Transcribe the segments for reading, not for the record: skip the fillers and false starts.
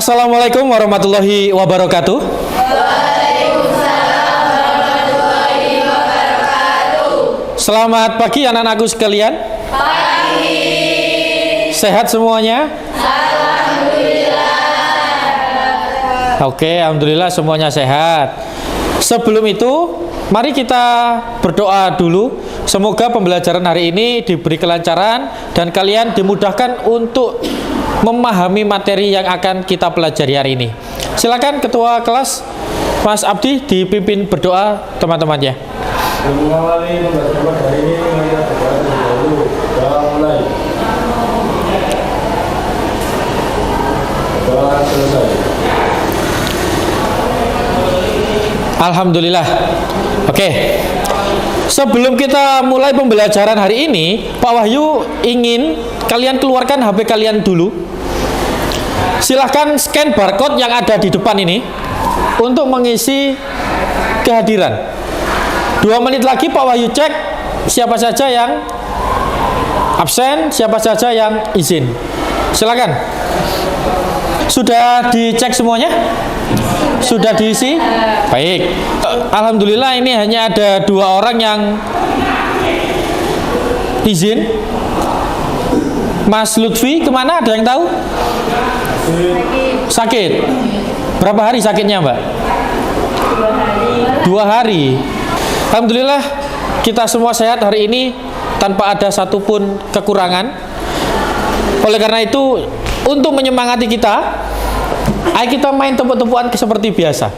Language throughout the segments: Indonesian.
Assalamualaikum warahmatullahi wabarakatuh. Waalaikumsalam warahmatullahi wabarakatuh. Selamat pagi anak-anakku sekalian. Pagi. Sehat semuanya? Alhamdulillah. Oke, alhamdulillah semuanya sehat. Sebelum itu, mari kita berdoa dulu. Semoga pembelajaran hari ini diberi kelancaran dan kalian dimudahkan untuk memahami materi yang akan kita pelajari hari ini. Silakan Ketua Kelas Mas Abdi dipimpin berdoa teman-temannya. Mengawali pembelajaran hari ini, mari kita berdoa terlebih dahulu. Doa mulai. Doa selesai. Alhamdulillah. Oke. Sebelum kita mulai pembelajaran hari ini, Pak Wahyu ingin kalian keluarkan HP kalian dulu. Silahkan scan barcode yang ada di depan ini untuk mengisi kehadiran. 2 menit lagi Pak Wahyu cek siapa saja yang absen, siapa saja yang izin. Silakan. Sudah dicek semuanya? Sudah diisi? Baik. Alhamdulillah ini hanya ada 2 orang yang izin. Mas Lutfi kemana? Ada yang tahu? Sakit. Berapa hari sakitnya, Mbak? 2 hari. Alhamdulillah kita semua sehat hari ini tanpa ada satupun kekurangan. Oleh karena itu, untuk menyemangati kita, ayo kita main tepuk-tepukan seperti biasa.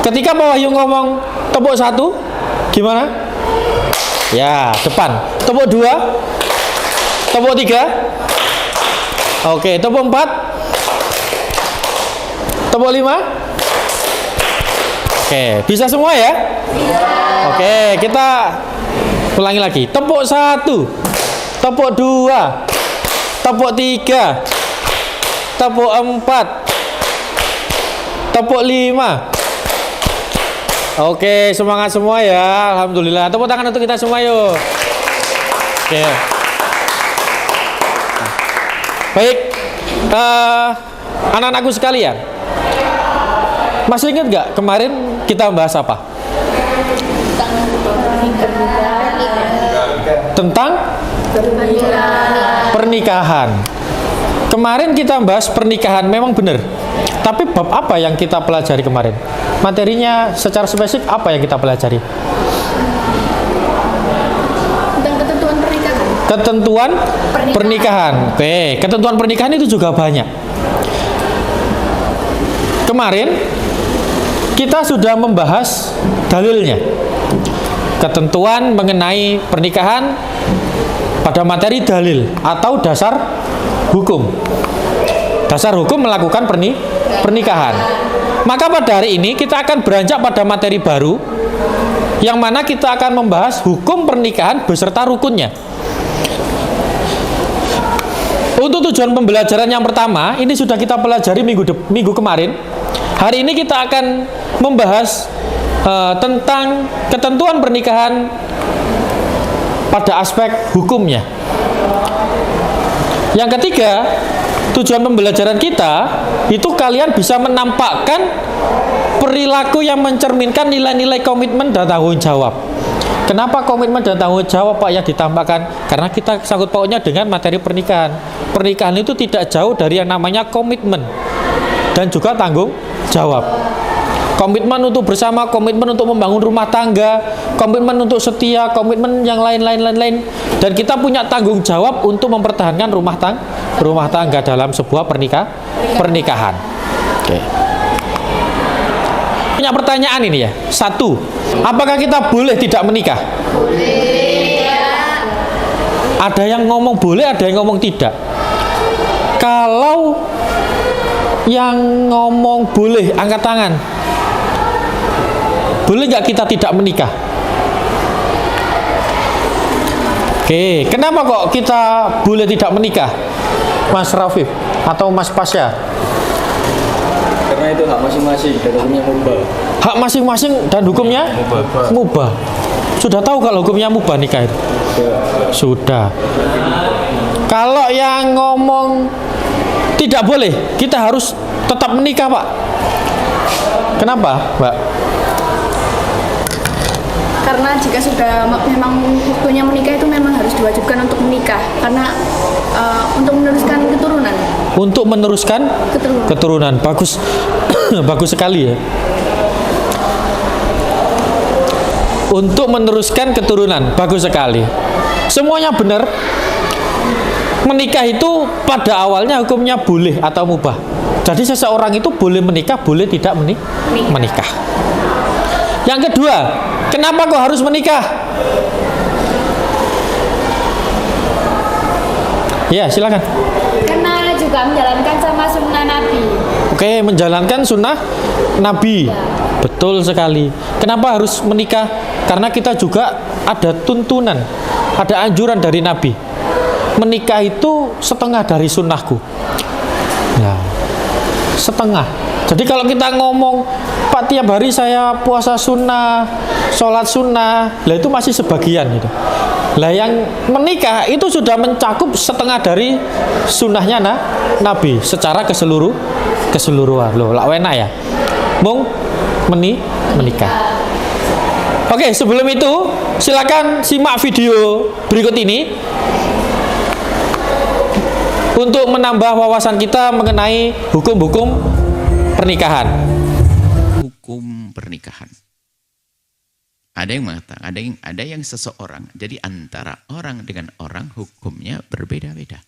Ketika Pak Wahyu ngomong tepuk 1, gimana? Ya, depan. Tepuk 2, tepuk 3. Oke, tepuk 4, tepuk 5. Oke, bisa semua ya? Oke, kita ulangi lagi. Tepuk 1, tepuk 2, tepuk 3, tepuk 4, tepuk 5. Oke, semangat semua ya. Alhamdulillah. Tepuk tangan untuk kita semua yuk. Oke. Baik, anak-anakku sekalian, masih ingat nggak kemarin kita bahas apa? Tentang pernikahan. Kemarin kita bahas pernikahan, memang benar. Tapi bab apa yang kita pelajari kemarin? Materinya secara spesifik apa yang kita pelajari? Tentang ketentuan pernikahan. Ketentuan pernikahan. Oke, ketentuan pernikahan itu juga banyak. Kemarin kita sudah membahas dalilnya. Ketentuan mengenai pernikahan pada materi dalil atau dasar hukum. Dasar hukum melakukan pernikahan. Maka pada hari ini kita akan beranjak pada materi baru, yang mana kita akan membahas hukum pernikahan beserta rukunnya. Untuk tujuan pembelajaran yang pertama, ini sudah kita pelajari minggu kemarin. Hari ini kita akan membahas tentang ketentuan pernikahan pada aspek hukumnya. Yang ketiga, tujuan pembelajaran kita itu kalian bisa menampakkan perilaku yang mencerminkan nilai-nilai komitmen dan tanggung jawab. Kenapa komitmen dan tanggung jawab Pak yang ditampakkan? Karena kita sangkut pautnya dengan materi pernikahan. Pernikahan itu tidak jauh dari yang namanya komitmen dan juga tanggung jawab. Komitmen untuk bersama, komitmen untuk membangun rumah tangga, komitmen untuk setia, komitmen yang lain-lain. Dan kita punya tanggung jawab untuk mempertahankan rumah tangga dalam sebuah pernikahan. Oke. Punya pertanyaan ini ya. 1, apakah kita boleh tidak menikah? Boleh. Ada yang ngomong boleh, ada yang ngomong tidak. Kalau yang ngomong boleh, angkat tangan. Boleh nggak kita tidak menikah? Oke, kenapa kok kita boleh tidak menikah, Mas Rafiq atau Mas Pasya? Karena itu hak masing-masing dan hukumnya mubah. Hak masing-masing dan hukumnya mubah. Sudah tahu kalau hukumnya mubah nikah itu? Ya. Sudah. Kalau yang ngomong tidak boleh, kita harus tetap menikah, Pak. Kenapa, Mbak? Karena jika sudah memang waktunya menikah itu memang harus diwajibkan untuk menikah karena untuk meneruskan keturunan. Untuk meneruskan keturunan. Bagus. Bagus sekali ya. Untuk meneruskan keturunan. Bagus sekali. Semuanya benar. Menikah itu pada awalnya hukumnya boleh atau mubah. Jadi seseorang itu boleh menikah, boleh tidak menikah. Yang kedua, kenapa kok harus menikah? Ya, silakan. Karena juga menjalankan sama sunnah Nabi. Oke, menjalankan sunnah Nabi. Betul sekali. Kenapa harus menikah? Karena kita juga ada tuntunan, ada anjuran dari Nabi. Menikah itu setengah dari sunnahku. Ya, setengah. Jadi kalau kita ngomong, Pak tiap hari saya puasa sunnah, sholat sunnah, lah itu masih sebagian gitu. Lah yang menikah itu sudah mencakup setengah dari sunnahnya Nabi secara keseluruhan. Loh, lak wena ya. Mung menikah. Oke, sebelum itu silakan simak video berikut ini untuk menambah wawasan kita mengenai hukum-hukum pernikahan. Hukum pernikahan. Ada yang mengatakan, ada yang seseorang, jadi antara orang dengan orang hukumnya berbeda-beda.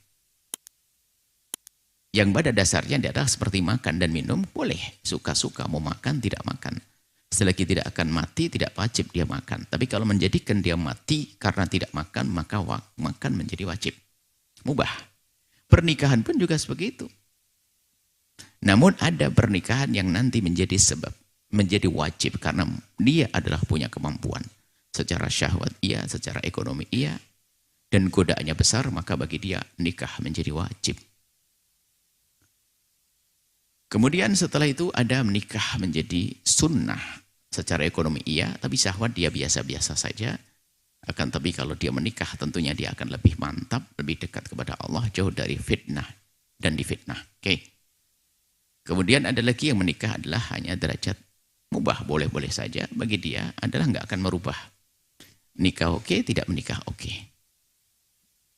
Yang pada dasarnya dia adalah seperti makan dan minum, boleh suka-suka mau makan tidak makan. Selagi tidak akan mati, tidak wajib dia makan. Tapi kalau menjadikan dia mati karena tidak makan, maka makan menjadi wajib. Mubah. Pernikahan pun juga seperti itu. Namun ada pernikahan yang nanti menjadi sebab, menjadi wajib karena dia adalah punya kemampuan. Secara syahwat iya, secara ekonomi iya, dan godaannya besar, maka bagi dia nikah menjadi wajib. Kemudian setelah itu ada menikah menjadi sunnah. Secara ekonomi iya, tapi syahwat dia biasa-biasa saja. Akan tapi kalau dia menikah tentunya dia akan lebih mantap, lebih dekat kepada Allah, jauh dari fitnah dan difitnah. Oke. Kemudian ada lagi yang menikah adalah hanya derajat mubah, boleh-boleh saja. Bagi dia adalah nggak akan merubah. Nikah oke, tidak menikah oke.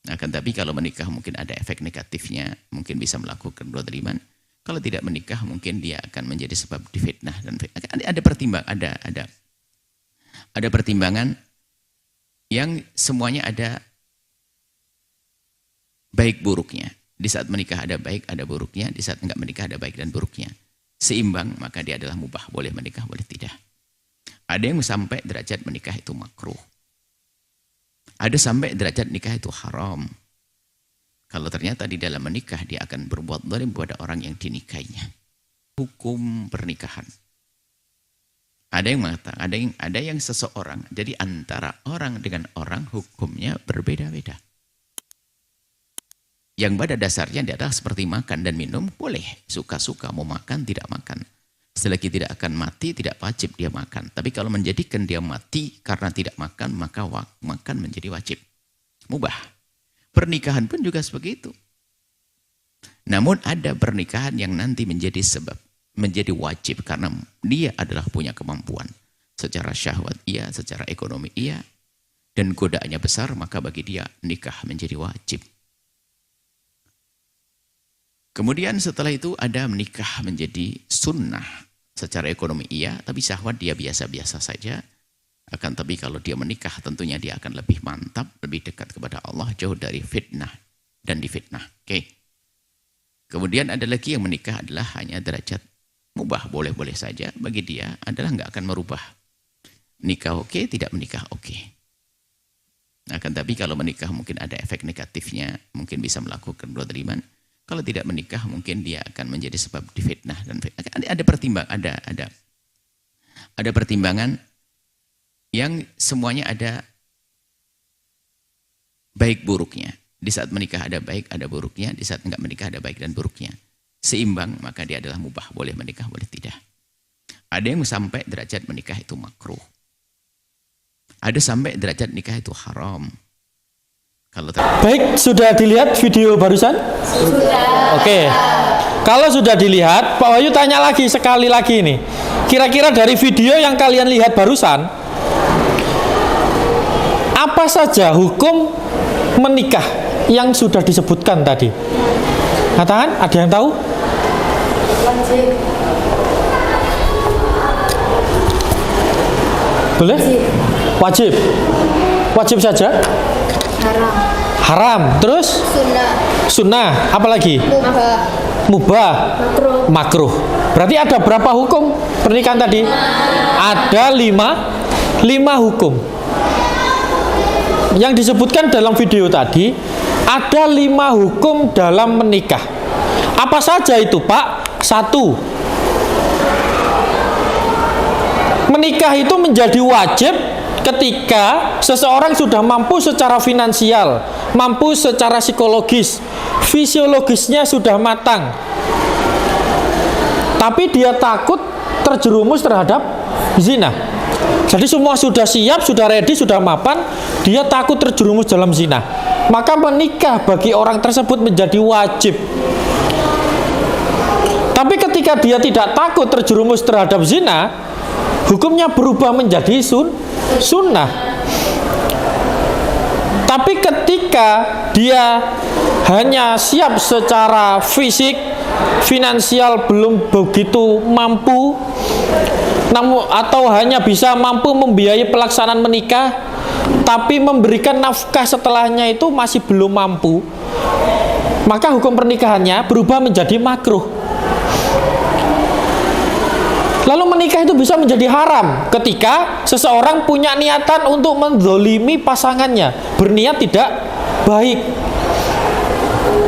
Akan tapi kalau menikah mungkin ada efek negatifnya, mungkin bisa melakukan kezaliman. Kalau tidak menikah mungkin dia akan menjadi sebab difitnah dan ada pertimbangan yang semuanya ada baik buruknya. Di saat menikah ada baik, ada buruknya. Di saat enggak menikah ada baik dan buruknya. Seimbang, maka dia adalah mubah. Boleh menikah, boleh tidak. Ada yang sampai derajat menikah itu makruh. Ada sampai derajat nikah itu haram. Kalau ternyata di dalam menikah dia akan berbuat zalim kepada orang yang dinikahinya. Hukum pernikahan. Ada yang mengatakan, ada yang seseorang, jadi antara orang dengan orang hukumnya berbeda-beda. Yang pada dasarnya dia adalah seperti makan dan minum, boleh suka-suka mau makan tidak makan. Selagi tidak akan mati, tidak wajib dia makan. Tapi kalau menjadikan dia mati karena tidak makan, maka makan menjadi wajib. Mubah. Pernikahan pun juga seperti itu. Namun ada pernikahan yang nanti menjadi sebab, menjadi wajib karena dia adalah punya kemampuan. Secara syahwat iya, secara ekonomi iya, dan godaannya besar, maka bagi dia nikah menjadi wajib. Kemudian setelah itu ada menikah menjadi sunnah. Secara ekonomi iya, tapi syahwat dia biasa-biasa saja. Akan tapi kalau dia menikah tentunya dia akan lebih mantap, lebih dekat kepada Allah, jauh dari fitnah dan difitnah. Oke. Kemudian ada lagi yang menikah adalah hanya derajat mubah, boleh-boleh saja. Bagi dia adalah nggak akan merubah. Nikah oke, tidak menikah oke. Akan tapi kalau menikah mungkin ada efek negatifnya, mungkin bisa melakukan kezaliman. Kalau tidak menikah mungkin dia akan menjadi sebab difitnah dan ada pertimbangan yang semuanya ada baik buruknya. Di saat menikah ada baik, ada buruknya. Di saat enggak menikah ada baik dan buruknya. Seimbang, maka dia adalah mubah. Boleh menikah, boleh tidak. Ada yang sampai derajat menikah itu makruh. Ada sampai derajat nikah itu haram. Kalau Baik, sudah dilihat video barusan? Sudah. Oke. Kalau sudah dilihat, Pak Wahyu tanya lagi sekali lagi nih. Kira-kira dari video yang kalian lihat barusan, apa saja hukum menikah yang sudah disebutkan tadi? Katakan, ada yang tahu? Wajib. Boleh? Wajib. Wajib saja? Haram. Haram. Terus? Sunnah. Sunnah. Apalagi? Mubah. Mubah. Makruh. Makruh. Berarti ada berapa hukum pernikahan tadi? Ada 5 hukum. Yang disebutkan dalam video tadi, ada 5 hukum dalam menikah. Apa saja itu, Pak? 1. Menikah itu menjadi wajib ketika seseorang sudah mampu secara finansial, mampu secara psikologis, fisiologisnya sudah matang. Tapi dia takut terjerumus terhadap zina. Jadi semua sudah siap, sudah ready, sudah mapan, dia takut terjerumus dalam zina. Maka menikah bagi orang tersebut menjadi wajib. Tapi ketika dia tidak takut terjerumus terhadap zina, hukumnya berubah menjadi sunnah. Tapi ketika dia hanya siap secara fisik, finansial belum begitu mampu, atau hanya bisa mampu membiayai pelaksanaan menikah, tapi memberikan nafkah setelahnya itu masih belum mampu, maka hukum pernikahannya berubah menjadi makruh. Lalu menikah itu bisa menjadi haram ketika seseorang punya niatan untuk menzolimi pasangannya, berniat tidak baik,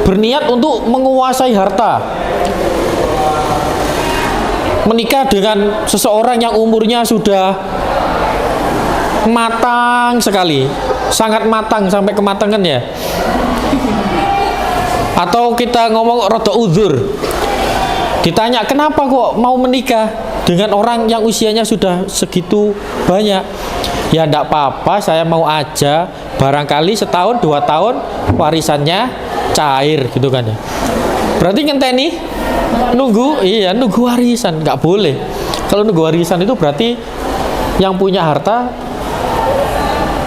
berniat untuk menguasai harta. Menikah dengan seseorang yang umurnya sudah matang sekali, sangat matang sampai kematangan ya. Atau kita ngomong rada uzur, ditanya kenapa kok mau menikah dengan orang yang usianya sudah segitu banyak? Ya enggak apa-apa, saya mau aja, barangkali setahun 2 tahun warisannya cair gitu kan ya. Berarti ngenteni nunggu warisan, nggak boleh. Kalau nunggu warisan itu berarti yang punya harta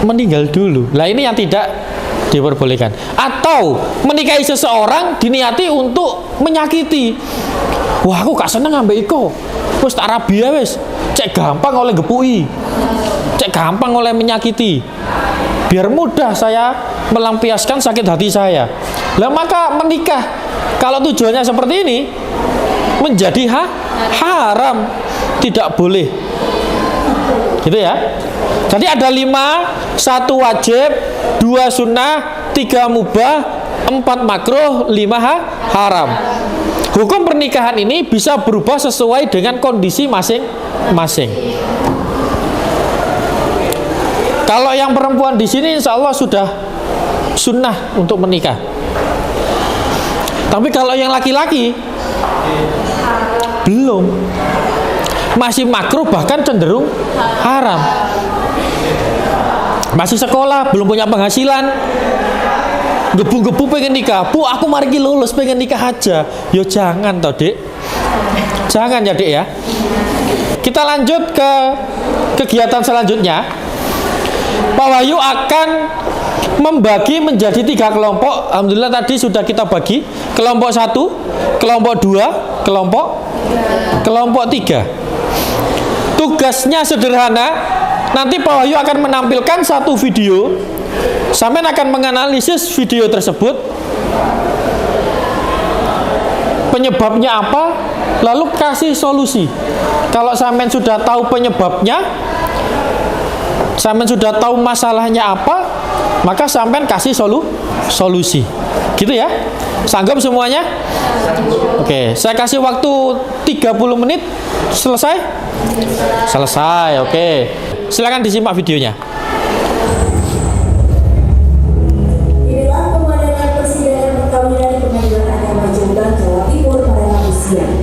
meninggal dulu. Lah ini yang tidak diperbolehkan. Atau menikahi seseorang diniati untuk menyakiti. Wah, aku gak seneng ambek iko. Wis tak rabi wis. Cek gampang oleh gepui. Cek gampang oleh menyakiti. Biar mudah saya melampiaskan sakit hati saya. Lah maka menikah kalau tujuannya seperti ini menjadi haram, tidak boleh. Gitu ya. Jadi ada 5, 1 wajib, 2 sunnah, 3 mubah, 4 makruh, 5 haram. Hukum pernikahan ini bisa berubah sesuai dengan kondisi masing-masing. Kalau yang perempuan di sini insya Allah sudah sunnah untuk menikah. Tapi kalau yang laki-laki belum, masih makruh bahkan cenderung haram. Masih sekolah, belum punya penghasilan, gebu-gebu pengen nikah. Bu, aku mari lulus pengen nikah aja. Yo jangan toh, Dek. Jangan ya, Dek ya. Kita lanjut ke kegiatan selanjutnya. Pak Wahyu akan membagi menjadi 3 kelompok. Alhamdulillah tadi sudah kita bagi. Kelompok 1, kelompok 2, kelompok 3. Tugasnya sederhana. Nanti Pak Wahyu akan menampilkan 1 video. Sampean akan menganalisis video tersebut. Penyebabnya apa? Lalu kasih solusi. Kalau sampean sudah tahu penyebabnya, sampean sudah tahu masalahnya apa, maka sampean kasih solusi. Gitu ya. Sanggup semuanya? Oke, saya kasih waktu 30 menit. Selesai? Selesai, oke. Silakan disimak videonya. Inilah pemandangan persidangan perkawinan di Pengadilan Agama Jombang, Jawa Timur pada Rabu siang.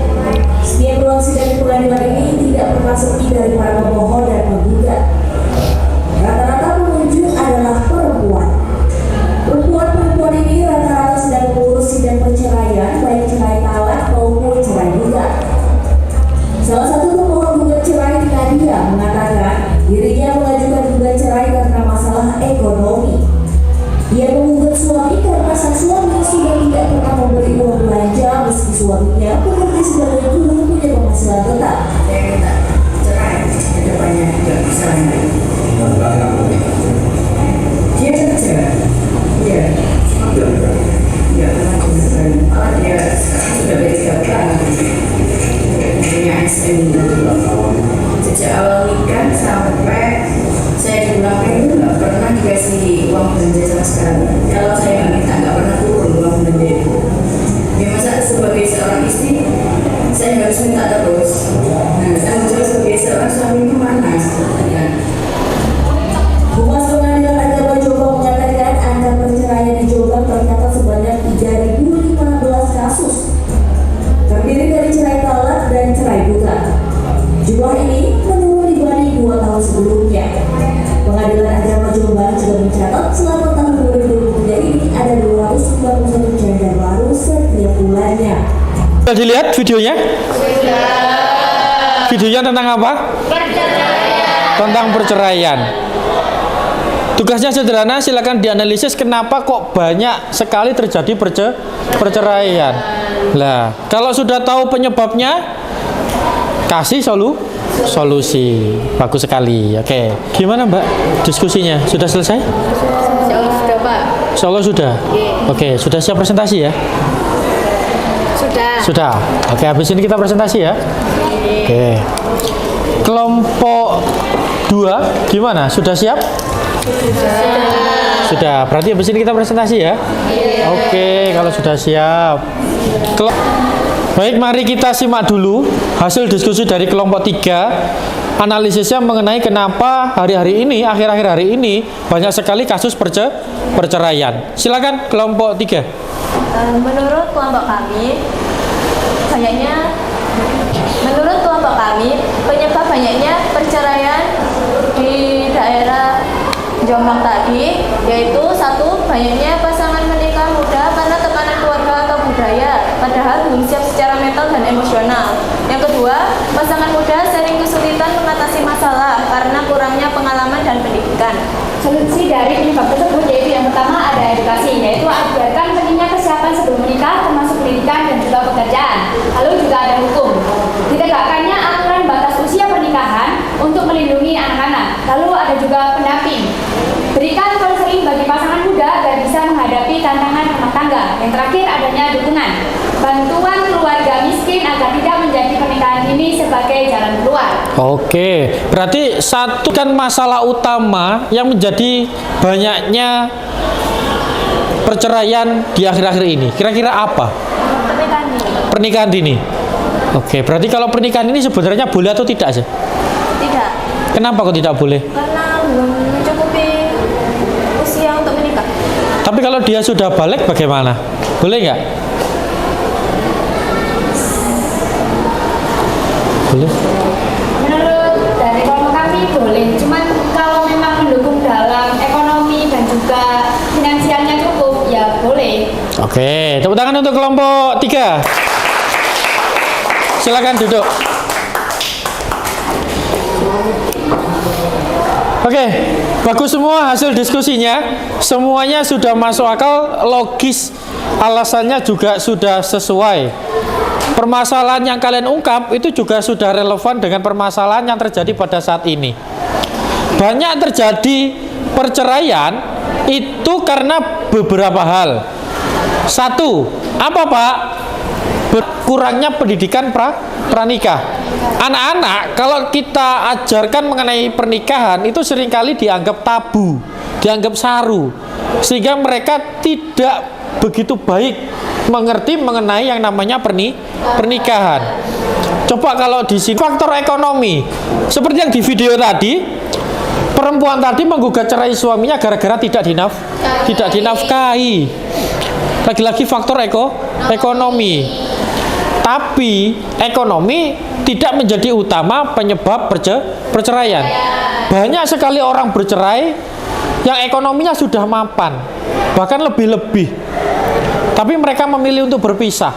Setiap ruang sidang di pengadilan ini tidak pernah sepi dari para pemohon dan penggugat. Rata-rata pengunjung adalah perempuan. Tidak pernah dengar. Malah dia sekarang sudah berjalan punya SM. Sejak awal nikah sampai saya diulangkan itu nggak pernah dikasih uang belanja sama sekali. Kalau saya nggak minta, nggak pernah turun uang belanja itu. Ya masa sebagai seorang istri saya harus minta terus. Nah, tanggung jawab sebagai seorang suami itu mana? Ya. Humas Pengadilan Agama Jombang menyatakan angka perceraian di Jombang tercatat sebanyak 3.015 kasus, terdiri dari cerai talak dan cerai buta. Jumlah ini menurun dibanding 2 tahun sebelumnya. Pengadilan Agama Jombang juga mencatat selama tahun 2023 ini ada 291 janda baru setiap bulannya. Sudah dilihat videonya? Videonya tentang apa? Tentang perceraian. Tugasnya sederhana, silakan dianalisis kenapa kok banyak sekali terjadi perceraian. Lah, kalau sudah tahu penyebabnya, kasih solusi. Bagus sekali. Oke. Gimana Mbak diskusinya? Sudah selesai? Insya Allah sudah, Pak. Insya Allah sudah. Oke, sudah siap presentasi ya? Sudah. Oke, habis ini kita presentasi ya. Oke. Kelompok 2 gimana? Sudah siap? Sudah. Berarti habis ini kita presentasi ya? Oke, kalau sudah siap. Baik, mari kita simak dulu hasil diskusi dari kelompok 3. Analisisnya mengenai kenapa hari-hari ini, akhir-akhir hari ini banyak sekali kasus perceraian. Silakan kelompok 3. Menurut kelompok kami, penyebab banyaknya perceraian di daerah Jombang tadi yaitu satu, banyaknya pasangan menikah muda karena tekanan keluarga atau budaya, padahal belum siap secara mental dan emosional. Yang kedua, pasangan muda sering kesulitan mengatasi masalah karena kurangnya pengalaman dan pendidikan. Solusi dari penyebab tersebut yaitu yang pertama ada edukasi, yaitu ajarkan pentingnya kesiapan sebelum menikah termasuk pendidikan dan juga pekerjaan. Lalu juga ada hukum, ditegakkannya aturan batas usia pernikahan untuk melindungi anak-anak. Lalu ada juga pendamping, berikan konseling bagi pasangan muda agar bisa menghadapi tantangan rumah tangga. Yang terakhir adanya dukungan, bantuan keluarga miskin agar tidak menjadi pernikahan ini sebagai jalan keluar. Oke, berarti satu kan masalah utama yang menjadi banyaknya perceraian di akhir-akhir ini. Kira-kira apa? Pernikahan dini. Oke, berarti kalau pernikahan ini sebenarnya boleh atau tidak sih? Tidak. Kenapa kok tidak boleh? Karena belum mencukupi usia untuk menikah. Tapi kalau dia sudah balik bagaimana? Boleh nggak? Boleh? Menurut dari kelompok kami boleh, cuman kalau memang mendukung dalam ekonomi dan juga finansialnya cukup, ya boleh. Oke, tepuk tangan untuk kelompok 3. Silakan duduk. Oke, bagus semua hasil diskusinya. Semuanya sudah masuk akal, logis, alasannya juga sudah sesuai. Permasalahan yang kalian ungkap itu juga sudah relevan dengan permasalahan yang terjadi pada saat ini. Banyak terjadi perceraian itu karena beberapa hal. Satu, apa Pak? Kurangnya pendidikan pranikah. Anak-anak kalau kita ajarkan mengenai pernikahan itu seringkali dianggap tabu, dianggap saru, sehingga mereka tidak begitu baik mengerti mengenai yang namanya pernikahan. Coba kalau di sini faktor ekonomi, seperti yang di video tadi, perempuan tadi menggugat cerai suaminya gara-gara tidak dinafkahi. Lagi-lagi faktor ekonomi. Tapi ekonomi tidak menjadi utama penyebab perceraian. Banyak sekali orang bercerai yang ekonominya sudah mapan, bahkan lebih-lebih. Tapi mereka memilih untuk berpisah.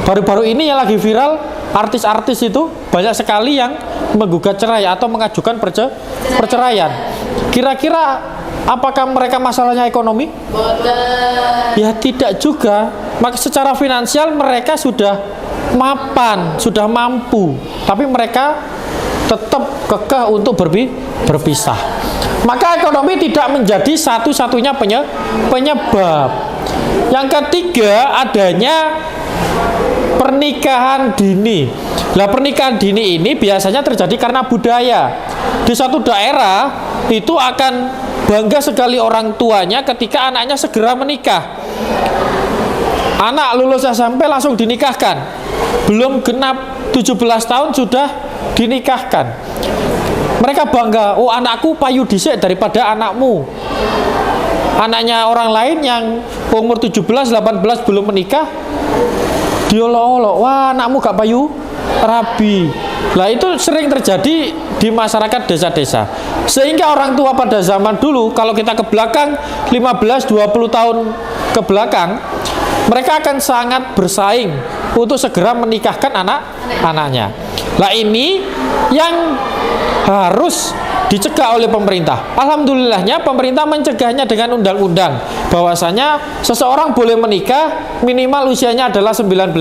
Baru-baru ini yang lagi viral, artis-artis itu banyak sekali yang menggugat cerai atau mengajukan perceraian. Kira-kira apakah mereka masalahnya ekonomi? Ya tidak juga. Maka secara finansial mereka sudah mapan, sudah mampu, tapi mereka tetap kekeh untuk berpisah. Maka ekonomi tidak menjadi satu-satunya penyebab. Yang ketiga, adanya pernikahan dini. Nah, pernikahan dini ini biasanya terjadi karena budaya. Di satu daerah itu akan bangga sekali orang tuanya ketika anaknya segera menikah. Anak lulus SMP langsung dinikahkan. Belum genap 17 tahun sudah dinikahkan. Mereka bangga, oh anakku payu dhisik daripada anakmu. Anaknya orang lain yang umur 17, 18 belum menikah, diolok-olok, wah anakmu gak payu rabi. Lah itu sering terjadi di masyarakat desa-desa. Sehingga orang tua pada zaman dulu, kalau kita ke belakang 15-20 tahun ke belakang, mereka akan sangat bersaing untuk segera menikahkan anak-anaknya. Lah ini yang harus dicegah oleh pemerintah. Alhamdulillahnya pemerintah mencegahnya dengan undang-undang bahwasanya seseorang boleh menikah minimal usianya adalah 19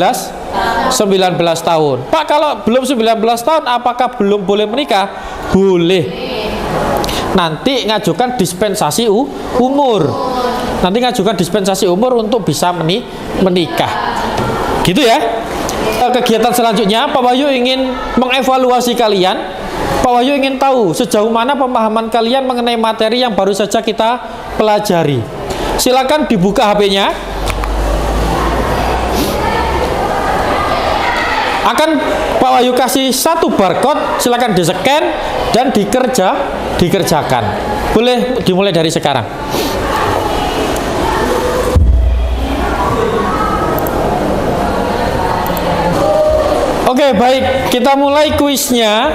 tahun. Pak, kalau belum 19 tahun apakah belum boleh menikah? Boleh. Nanti ngajukan dispensasi umur. Nanti ngajukan dispensasi umur untuk bisa menikah. Gitu ya. Kegiatan selanjutnya, Pak Wahyu ingin mengevaluasi kalian. Pak Wahyu ingin tahu sejauh mana pemahaman kalian mengenai materi yang baru saja kita pelajari. Silakan dibuka HP-nya. Akan Pak Wahyu kasih satu barcode, silakan di-scan dan dikerjakan. Boleh dimulai dari sekarang. Oke, baik, kita mulai kuisnya.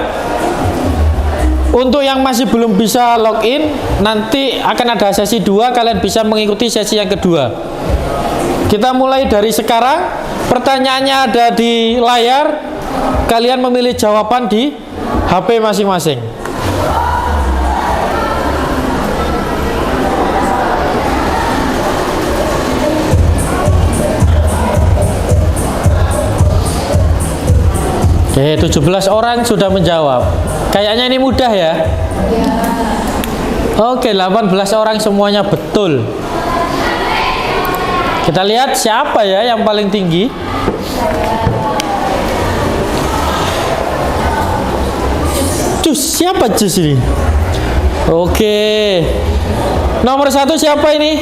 Untuk yang masih belum bisa login, nanti akan ada sesi 2, kalian bisa mengikuti sesi yang kedua. Kita mulai dari sekarang. Pertanyaannya ada di layar. Kalian memilih jawaban di HP masing-masing. Oke, 17 orang sudah menjawab. Kayaknya ini mudah ya. Oke, 18 orang semuanya betul. Kita lihat siapa ya yang paling tinggi. Siapa Jus ini? Oke. Nomor 1 siapa ini?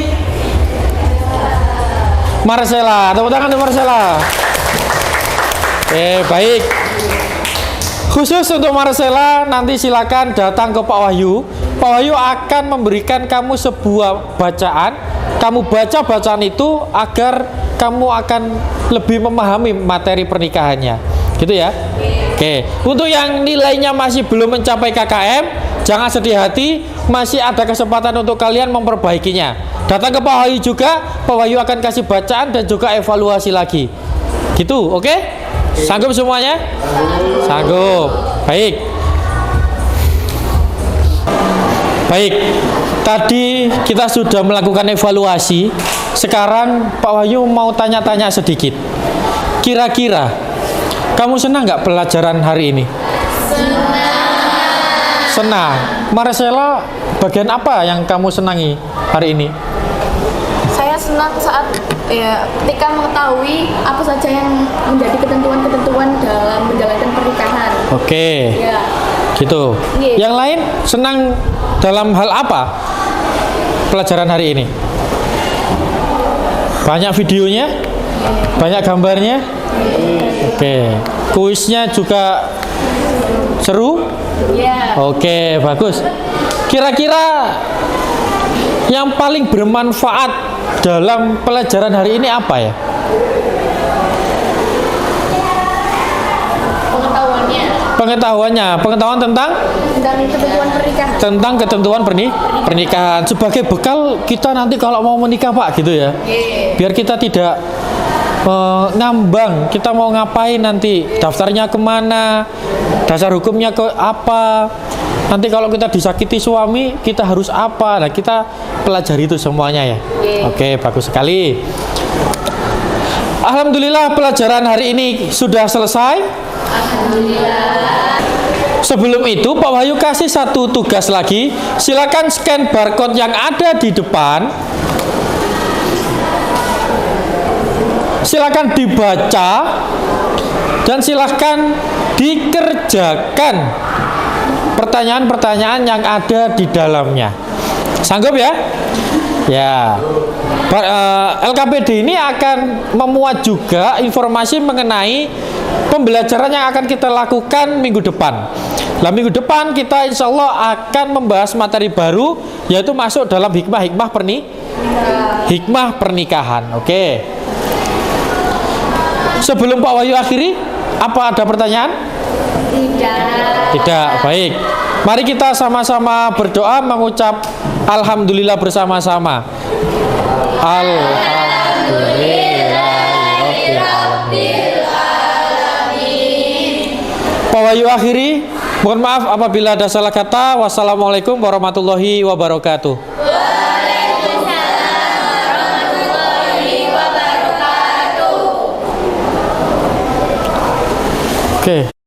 Marcella. Tepuk tangan untuk Marcella. Baik. Khusus untuk Marcella, nanti silakan datang ke Pak Wahyu. Pak Wahyu akan memberikan kamu sebuah bacaan. Kamu baca bacaan itu agar kamu akan lebih memahami materi pernikahannya. Gitu ya? Oke. Untuk yang nilainya masih belum mencapai KKM, jangan sedih hati, masih ada kesempatan untuk kalian memperbaikinya. Datang ke Pak Wahyu juga, Pak Wahyu akan kasih bacaan dan juga evaluasi lagi. Gitu, oke? Sanggup semuanya? Sanggup. Baik. Baik. Tadi kita sudah melakukan evaluasi. Sekarang Pak Wahyu mau tanya-tanya sedikit. Kira-kira kamu senang nggak pelajaran hari ini? Senang. Marcella, bagian apa yang kamu senangi hari ini? Saya senang saat ketika mengetahui apa saja yang menjadi ketentuan-ketentuan dalam menjalankan pernikahan. Oke. Ya. Gitu. Iya. Yang lain senang dalam hal apa pelajaran hari ini? Banyak videonya? Banyak gambarnya? Oke. Kuisnya juga seru? Ya. Oke, bagus. Kira-kira yang paling bermanfaat dalam pelajaran hari ini apa ya? Pengetahuan tentang ketentuan pernikahan. Tentang ketentuan pernikahan sebagai bekal kita nanti kalau mau menikah, Pak, gitu ya. Biar kita tidak ngambang, kita mau ngapain nanti, daftarnya kemana, dasar hukumnya ke apa, nanti kalau kita disakiti suami kita harus apa. Nah, kita pelajari itu semuanya ya. Oke, bagus sekali. Alhamdulillah pelajaran hari ini sudah selesai. Alhamdulillah. Sebelum itu Pak Wahyu kasih satu tugas lagi. Silakan scan barcode yang ada di depan. Silakan dibaca dan silakan dikerjakan pertanyaan-pertanyaan yang ada di dalamnya. Sanggup ya? Ya. LKPD ini akan memuat juga informasi mengenai pembelajaran yang akan kita lakukan minggu depan. Nah, minggu depan kita insya Allah akan membahas materi baru, yaitu masuk dalam hikmah pernikahan. Oke. Sebelum Pak Wahyu akhiri, apa ada pertanyaan? Tidak. Baik. Mari kita sama-sama berdoa mengucap alhamdulillah bersama-sama. Pak Wahyu akhiri, mohon maaf apabila ada salah kata. Wassalamualaikum warahmatullahi wabarakatuh. Oke.